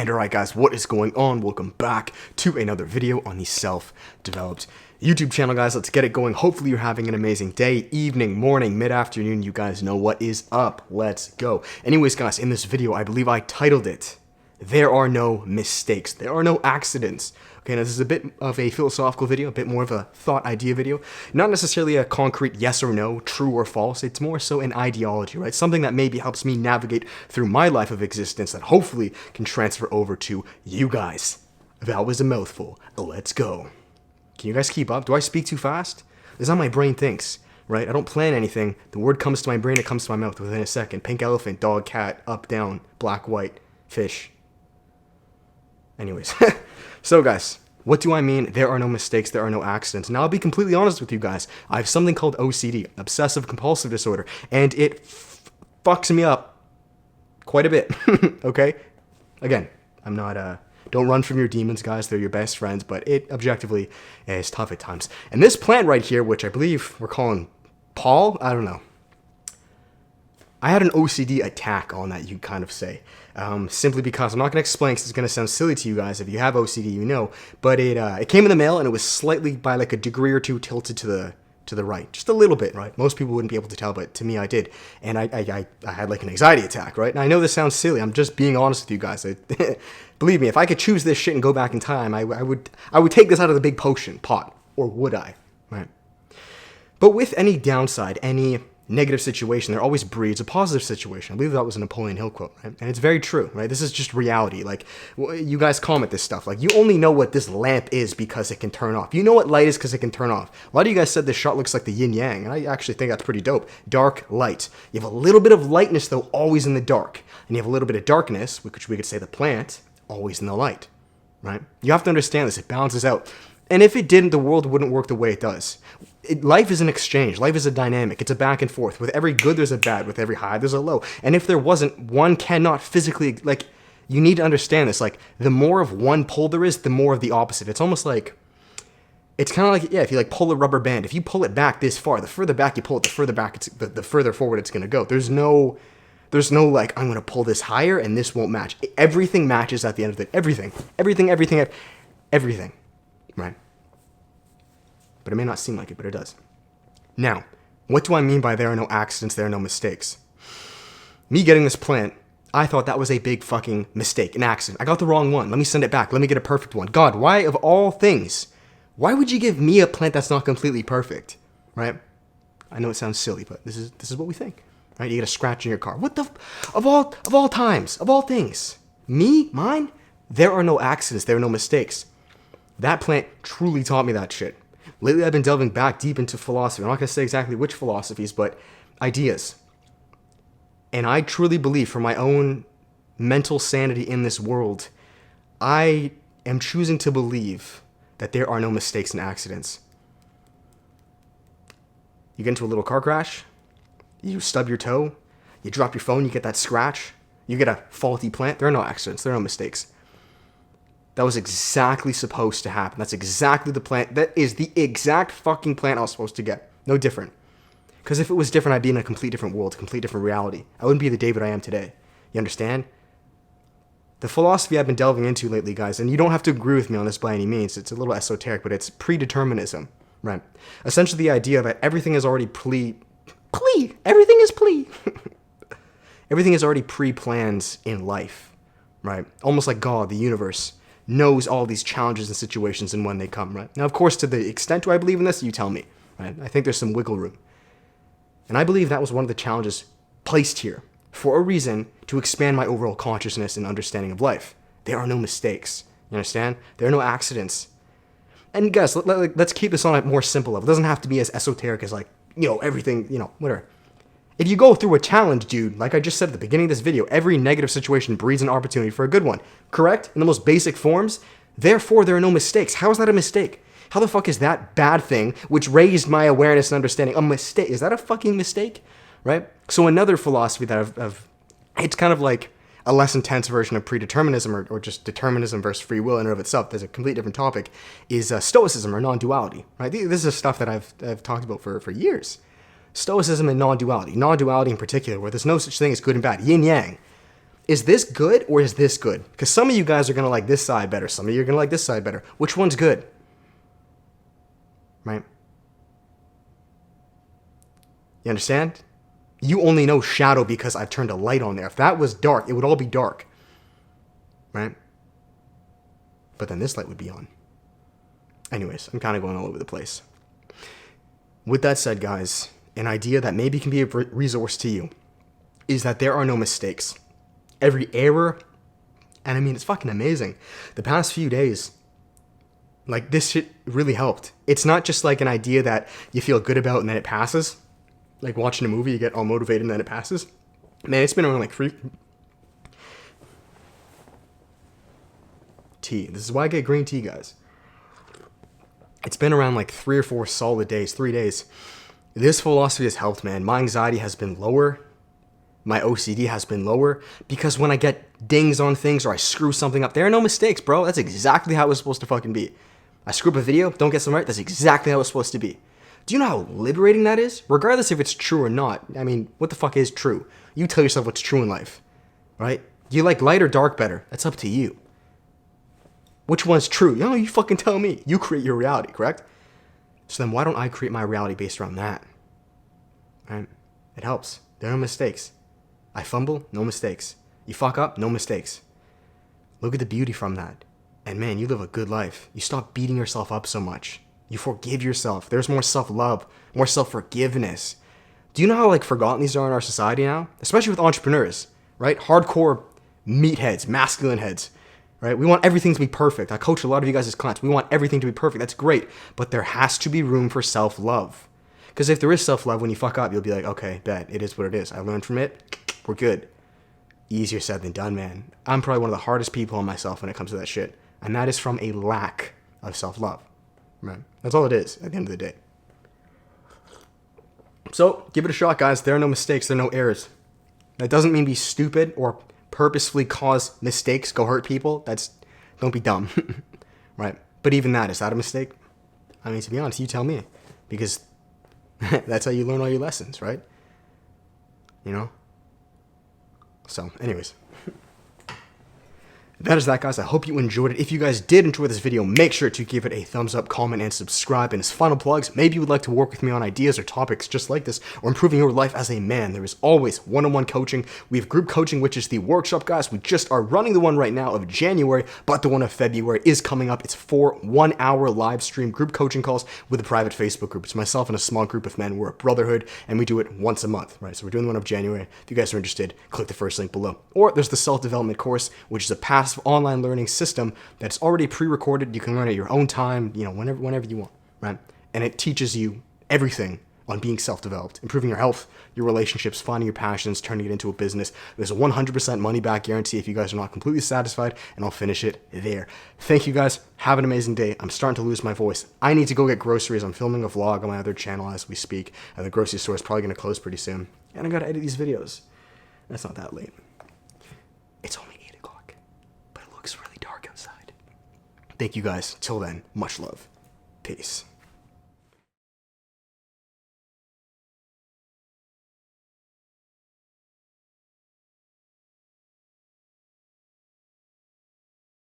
And alright guys, what is going on? Welcome back to another video on the self-developed YouTube channel, guys. Let's get it going. Hopefully you're having an amazing day, evening, morning, mid-afternoon. You guys know what is up. Let's go. Anyways, guys, in this video, I believe I titled it, There Are No Mistakes. There are no accidents. Okay, now this is a bit of a philosophical video, a bit more of a thought idea video. Not necessarily a concrete yes or no, true or false. It's more so an ideology, right? Something that maybe helps me navigate through my life of existence that hopefully can transfer over to you guys. That was a mouthful. Let's go. Can you guys keep up? Do I speak too fast? This is how my brain thinks, right? I don't plan anything. The word comes to my brain, it comes to my mouth within a second. Pink elephant, dog, cat, up, down, black, white, fish. Anyways, so guys, what do I mean? There are no mistakes, there are no accidents. Now I'll be completely honest with you guys. I have something called OCD, obsessive compulsive disorder, and it fucks me up quite a bit, okay? Again, I'm not, don't run from your demons, guys. They're your best friends, but it objectively is tough at times. And this plant right here, which I believe we're calling Paul, I don't know. I had an OCD attack on that, you kind of say. Simply because, I'm not going to explain because it's going to sound silly to you guys. If you have OCD, you know. But it came in the mail and it was slightly by like a degree or two tilted to the right. Just a little bit, right? Most people wouldn't be able to tell, but to me I did. And I had like an anxiety attack, right? And I know this sounds silly. I'm just being honest with you guys. Believe me, if I could choose this shit and go back in time, I would take this out of the big potion pot. Or would I? Right? But with any downside, any negative situation, there always breeds a positive situation. I believe that was a Napoleon Hill quote, right? And it's very true, right? This is just reality. Like, you guys comment this stuff. Like, you only know what this lamp is because it can turn off. You know what light is because it can turn off. A lot of you guys said this shot looks like the yin-yang, and I actually think that's pretty dope. Dark, light. You have a little bit of lightness, though, always in the dark. And you have a little bit of darkness, which we could say the plant, always in the light, right? You have to understand this. It balances out. And if it didn't, the world wouldn't work the way it does. Life is an exchange. Life is a dynamic. It's a back and forth. With every good, there's a bad. With every high, there's a low. And if there wasn't, one cannot physically, like, you need to understand this. Like, the more of one pole there is, the more of the opposite. It's almost like, it's kind of like, yeah, if you like pull a rubber band, if you pull it back this far, the further back you pull it, the further back, the further forward it's going to go. There's no like, I'm going to pull this higher and this won't match. Everything matches at the end of it. Everything. Right? But it may not seem like it, but it does. Now, what do I mean by there are no accidents, there are no mistakes? Me getting this plant, I thought that was a big fucking mistake, an accident. I got the wrong one. Let me send it back. Let me get a perfect one. God, why of all things, why would you give me a plant that's not completely perfect? Right? I know it sounds silly, but this is what we think. Right? You get a scratch in your car. What the of all times, of all things. Mine, there are no accidents, there are no mistakes. That plant truly taught me that shit. Lately, I've been delving back deep into philosophy. I'm not going to say exactly which philosophies, but ideas. And I truly believe, for my own mental sanity in this world, I am choosing to believe that there are no mistakes and accidents. You get into a little car crash, you stub your toe, you drop your phone, you get that scratch, you get a faulty plant. There are no accidents, there are no mistakes. That was exactly supposed to happen. That's exactly the plant. That is the exact fucking plant I was supposed to get. No different. Because if it was different, I'd be in a complete different world, a complete different reality. I wouldn't be the David I am today. You understand? The philosophy I've been delving into lately, guys, and you don't have to agree with me on this by any means. It's a little esoteric, but it's pre-determinism, right? Essentially the idea that everything is already everything is everything is already pre-planned in life, right? Almost like God, the universe, knows all these challenges and situations and when they come, right? Now, of course, to the extent do I believe in this, you tell me, right? I think there's some wiggle room. And I believe that was one of the challenges placed here for a reason to expand my overall consciousness and understanding of life. There are no mistakes. You understand? There are no accidents. And guys, let's keep this on a more simple level. It doesn't have to be as esoteric as like, everything, whatever. If you go through a challenge, dude, like I just said at the beginning of this video, every negative situation breeds an opportunity for a good one. Correct? In the most basic forms. Therefore, there are no mistakes. How is that a mistake? How the fuck is that bad thing, which raised my awareness and understanding, a mistake? Is that a fucking mistake? Right? So another philosophy that it's kind of like a less intense version of pre-determinism or just determinism versus free will in and of itself. There's a completely different topic, is Stoicism or Non-Duality. Right? This is stuff that I've talked about for years. Stoicism and non-duality. Non-duality in particular, where there's no such thing as good and bad. Yin-yang. is this good or is this good? Because some of you guys are going to like this side better. Some of you are going to like this side better. Which one's good? Right? You understand? You only know shadow because I've turned a light on there. If that was dark, it would all be dark. Right? But then this light would be on. Anyways, I'm kind of going all over the place. With that said, guys, an idea that maybe can be a resource to you is that there are no mistakes. Every error, and I mean, it's fucking amazing. The past few days, like, this shit really helped. It's not just like an idea that you feel good about and then it passes. Like watching a movie, you get all motivated and then it passes. Man, it's been around like tea. This is why I get green tea, guys. It's been around like 3 or 4 solid days, 3 days. This philosophy has helped, man. My anxiety has been lower. My OCD has been lower because when I get dings on things or I screw something up, there are no mistakes, bro. That's exactly how it's supposed to fucking be. I screw up a video, don't get something right, that's exactly how it's supposed to be. Do you know how liberating that is? Regardless if it's true or not. I mean, what the fuck is true? You tell yourself what's true in life, right? You like light or dark better? That's up to you. Which one's true? You fucking tell me. You create your reality, correct? So then why don't I create my reality based around that? Right? It helps. There are no mistakes. I fumble, no mistakes. You fuck up, no mistakes. Look at the beauty from that. And man, you live a good life. You stop beating yourself up so much. You forgive yourself. There's more self-love, more self-forgiveness. Do you know how forgotten these are in our society now? Especially with entrepreneurs, right? Hardcore meatheads, masculine heads, right? We want everything to be perfect. I coach a lot of you guys as clients. We want everything to be perfect. That's great. But there has to be room for self-love. Because if there is self-love, when you fuck up, you'll be like, okay, bet, it is what it is. I learned from it. We're good. Easier said than done, man. I'm probably one of the hardest people on myself when it comes to that shit. And that is from a lack of self-love. Right? That's all it is at the end of the day. So, give it a shot, guys. There are no mistakes. There are no errors. That doesn't mean be stupid or purposefully cause mistakes, go hurt people. Don't be dumb. Right? But even that, is that a mistake? I mean, to be honest, you tell me. Because that's how you learn all your lessons, right? You know? So, anyways. That is that, guys. I hope you enjoyed it. If you guys did enjoy this video, make sure to give it a thumbs up, comment, and subscribe. And as final plugs, maybe you would like to work with me on ideas or topics just like this, or improving your life as a man. There is always one-on-one coaching. We have group coaching, which is the workshop, guys. We just are running the one right now of January, but the one of February is coming up. It's 4 1-hour live stream group coaching calls with a private Facebook group. It's myself and a small group of men. We're a brotherhood, and we do it once a month, right? So we're doing the one of January. If you guys are interested, click the first link below. Or there's the self-development course, which is a passive online learning system that's already pre-recorded. You can learn at your own time, whenever you want, right? And it teaches you everything on being self-developed, improving your health, your relationships, finding your passions, turning it into a business. There's a 100% money-back guarantee if you guys are not completely satisfied, and I'll finish it there. Thank you, guys. Have an amazing day. I'm starting to lose my voice. I need to go get groceries. I'm filming a vlog on my other channel as we speak. The grocery store is probably going to close pretty soon, and I got to edit these videos. That's not that late. It's only 8 o'clock, but it looks really dark outside. Thank you, guys. Till then, much love. Peace.